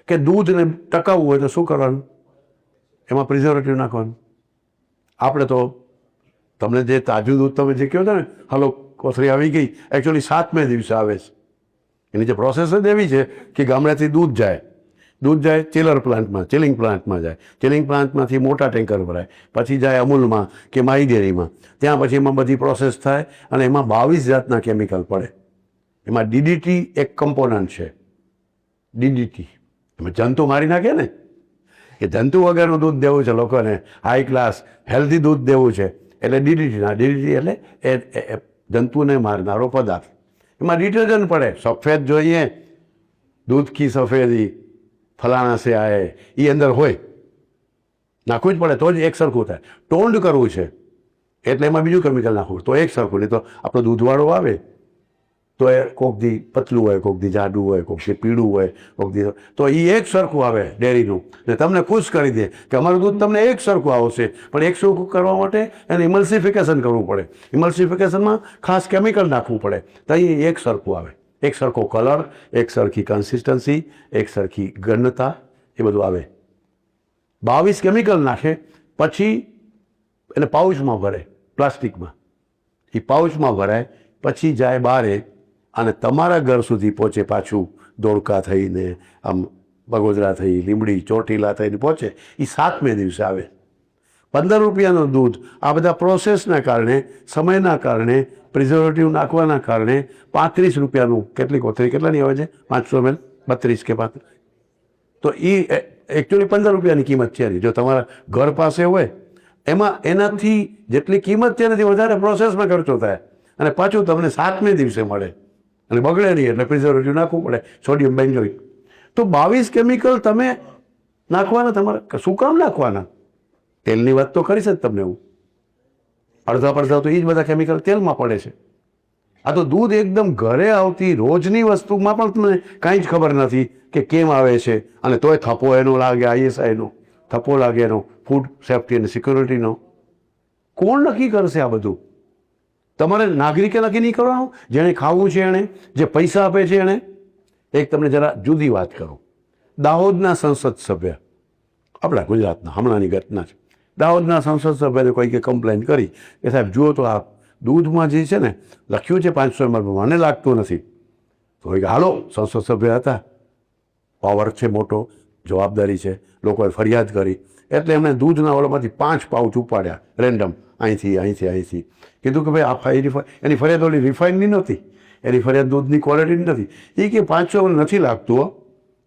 કે દૂધને ટકાવવું હોય તો શું કરવાનું? એમાં પ્રિઝર્વેટિવ નાખવાનું. આપણે તો તમને જે તાજું દૂધ તમે જે કહો છો ને, હલો કોથળી આવી ગઈ, એકચ્યુઅલી 7મે દિવસે આવે છે. એની જે પ્રોસેસ જ એવી છે કે ગામડેથી દૂધ જાય ચિલર પ્લાન્ટમાં, ચિલિંગ પ્લાન્ટમાં જાય, ચિલિંગ પ્લાન્ટમાંથી મોટા ટેન્કર ભરાય, પછી જાય અમૂલમાં કે માઈ ડેરીમાં, ત્યાં પછી એમાં બધી પ્રોસેસ થાય અને એમાં 22 જાતના કેમિકલ પડે. એમાં ડીડીટી એક કમ્પોનન્ટ છે. ડીડીટી એમાં જંતુ મારી નાખે ને, કે જંતુ વગરનું દૂધ દેવું છે લોકોને, હાઈ ક્લાસ હેલ્ધી દૂધ દેવું છે, એટલે ડીડીટી એટલે એ જંતુને મારનારો પદાર્થ. એમાં ડિટર્જન્ટ પડે, સફેદ જોઈએ, દૂધ કી સફેદી ફલાણા સે આએ, એ અંદર હોય, નાખવું જ પડે તો જ એક સરખું થાય. ટોન્ડ કરવું છે એટલે એમાં બીજું કેમિકલ નાખવું તો એક સરખું. નહીં તો આપણો દૂધવાળો આવે તો એ કોક દી પતલું હોય, કોક દી જાડું હોય, કોક દી પીળું હોય, કોક દી તો એ એક સરખું આવે ડેરીનું, ને તમને ખુશ કરી દે કે અમારું દૂધ તમને એક સરખું આવશે. પણ એક સરખું કરવા માટે એને ઇમલ્સિફિકેશન કરવું પડે. ઇમલ્સિફિકેશનમાં ખાસ કેમિકલ નાખવું પડે તો એ એક સરખું આવે, એક સરખો કલર, એક સરખી કન્સિસ્ટન્સી, એક સરખી ઘનતા, એ બધું આવે. 22 કેમિકલ નાખે, પછી એને પાઉચમાં ભરે, પ્લાસ્ટિકમાં. એ પાઉચમાં ભરાય, પછી જાય બહારે અને તમારા ઘર સુધી પહોંચે, પાછું ધોળકા થઈને, આમ બગોદરા થઈ, લીંબડી, ચોટીલા થઈને પહોંચે. એ 7મે દિવસે આવે. 15 રૂપિયાનું દૂધ આ બધા પ્રોસેસના કારણે, સમયના કારણે, પ્રિઝર્વેટિવ નાખવાના કારણે 35 રૂપિયાનું, કેટલી કોથળી કેટલાની આવે છે? 500 ml, 32 કે 35. તો એ એકચ્યુઅલી 15 રૂપિયાની કિંમત છે. જો તમારા ઘર પાસે હોય એમાં એનાથી જેટલી કિંમત છે એનાથી વધારે પ્રોસેસમાં ખર્ચો થાય, અને પાછું તમને 7મે દિવસે મળે, અને બગડે નહીં એટલે પ્રિઝર્વેટિવ નાખવું પડે, સોડિયમ બેન્ઝોઇટ. તો 22 કેમિકલ તમે નાખવાના, તમારે શું કામ નાખવાના? તેલની વાત તો કરીશ જ તમને હું. અડધા પડધા તો એ જ બધા કેમિકલ તેલમાં પડે છે. આ તો દૂધ એકદમ ઘરે આવતી રોજની વસ્તુમાં પણ તમને કાંઈ જ ખબર નથી કે કેમ આવે છે, અને તોય થપ્પો એનો લાગે, ISIનો થપ્પો લાગે, એનો ફૂડ સેફ્ટી અને સિક્યોરિટીનો. કોણ નક્કી કરશે આ બધું? તમારે નાગરિકે નક્કી નહીં કરવાનું, જેણે ખાવું છે એણે, જે પૈસા આપે છે એણે. એક તમને જરા જુદી વાત કરું. દાહોદના સંસદ સભ્ય, આપણા ગુજરાતના, હમણાંની ઘટના છે. દાહોદના સંસદ સભ્યને કોઈકે કમ્પ્લેન કરી કે સાહેબ જુઓ તો આ દૂધમાં જે છે ને લખ્યું છે 500 ml, મને લાગતું નથી. તો કે હાલો, સંસદ સભ્ય હતા, પાવર છે મોટો, જવાબદારી છે, લોકોએ ફરિયાદ કરી એટલે એમણે દૂધના ઓલામાંથી 5 પાઉચ ઉપાડ્યા રેન્ડમ, અહીંથી. કીધું કે ભાઈ આ એની ફરિયાદ ઓલી રિફાઇનની નહોતી, એની ફરિયાદ દૂધની ક્વોલિટીની નથી. એ કે 500 ml નથી લાગતું હો.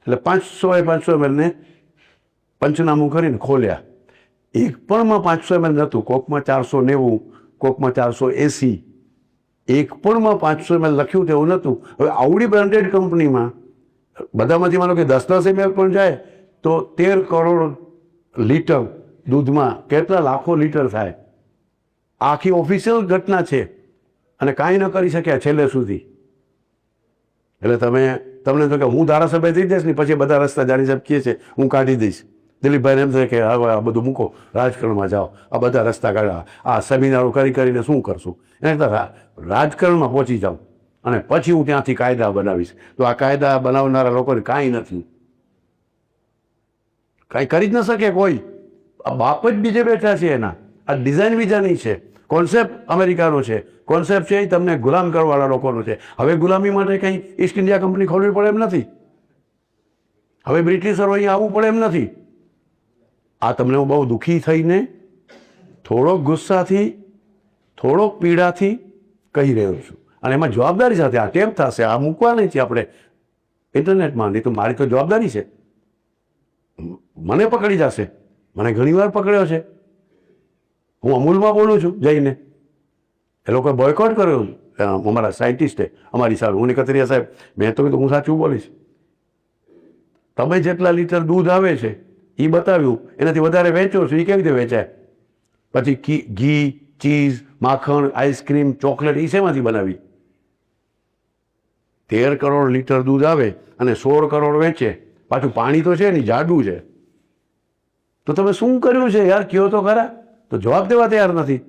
એટલે 500 ml ને પંચનામું કરીને ખોલ્યા. એક પણમાં 500 ml નહોતું, કોકમાં 490, કોકમાં 480, એક પણમાં 500 ml લખ્યું તેવું નહોતું. હવે આવડી બ્રાન્ડેડ કંપનીમાં બધામાંથી માનો કે 10 ml પણ જાય તો 13 કરોડ લીટર દૂધમાં કેટલા લાખો લીટર થાય. આખી ઓફિશિયલ ઘટના છે, અને કાંઈ ન કરી શક્યા છેલ્લે સુધી. એટલે તમને તો કે હું ધારાસભ્ય થઈ જઈશ ને પછી બધા રસ્તા જાણી સાહેબ કહે છે હું કાઢી દઈશ. દિલીપભાઈને એમ થાય કે હવે આ બધું મૂકો, રાજકારણમાં જાઓ, આ બધા રસ્તા કાઢવા, આ સેમિનારો કરીને શું કરશું? એને રાજકારણમાં પહોંચી જાઉં અને પછી હું ત્યાંથી કાયદા બનાવીશ. તો આ કાયદા બનાવનારા લોકોને કાંઈ નથી, કાંઈ કરી જ ન શકે કોઈ. આ બાપ જ બીજે બેઠા છે એના. આ ડિઝાઇન બીજાની છે, કોન્સેપ્ટ અમેરિકાનો છે, કોન્સેપ્ટ છે એ તમને ગુલામ કરવાવાળા લોકોનો છે. હવે ગુલામી માટે કંઈ ઈસ્ટ ઇન્ડિયા કંપની ખોલવી પડે એમ નથી, હવે બ્રિટિશરો અહીં આવવું પડે એમ નથી. આ તમને હું બહુ દુઃખી થઈને, થોડોક ગુસ્સાથી, થોડોક પીડાથી કહી રહ્યો છું, અને એમાં જવાબદારી સાથે. આ ટેપ થશે, આ મૂકવા નહીં છે આપણે ઇન્ટરનેટમાં, નહીં તો મારી તો જવાબદારી છે. મને પકડી જશે, મને ઘણીવાર પકડ્યો છે. હું અમૂલમાં બોલું છું જઈને, એ લોકોએ બોયકોટ કર્યો અમારા સાયન્ટિસ્ટે અમારી સામે. હું કતરિયા સાહેબ, મેં તો કીધું હું સાચું બોલીશ, તમે જેટલા લીટર દૂધ આવે છે એ બતાવ્યું, એનાથી વધારે વેચો છો, એ કેવી રીતે વેચાય? પછી ઘી, ચીઝ, માખણ, આઈસ્ક્રીમ, ચોકલેટ એ શેમાંથી બનાવી? 13 કરોડ લીટર દૂધ આવે અને 16 કરોડ વેચે, પાછું પાણી તો છે ને જાડું છે. તો તમે શું કર્યું છે યાર, કયો તો ખરા. તો જવાબ દેવા તૈયાર નથી.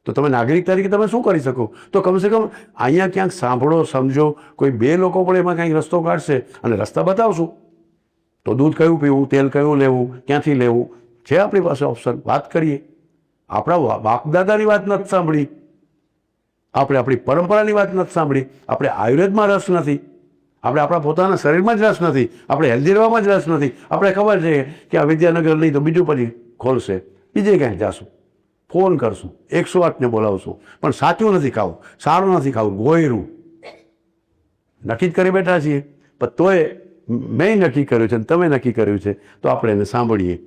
તો તમે નાગરિક તરીકે તમે શું કરી શકો? તો કમસે કમ અહીંયા ક્યાંક સાંભળો, સમજો, કોઈ 2 લોકો પણ એમાં કંઈક રસ્તો કાઢશે અને રસ્તા બતાવશું. તો દૂધ કયું પીવું, તેલ કયું લેવું, ક્યાંથી લેવું, છે આપણી પાસે ઓપ્શન. વાત કરીએ. આપણા બાપદાદાની વાત નથી સાંભળી, આપણે આપણી પરંપરાની વાત નથી સાંભળી, આપણે આયુર્વેદમાં રસ નથી, આપણે આપણા પોતાના શરીરમાં જ રસ નથી, આપણે હેલ્ધી રહેવામાં જ રસ નથી. આપણે ખબર છે કે આ વિદ્યાનગર નહીં તો બીજું પછી ખોલશે, બીજે ક્યાંક જાશું, ફોન કરશું, 108ને બોલાવશું, પણ સાચું નથી ખાવું, સારું નથી ખાવું, ગોયરું નક્કી જ કરી બેઠા છીએ. પણ તોય મેં નક્કી કર્યું છે અને તમે નક્કી કર્યું છે, તો આપણે એને સાંભળીએ.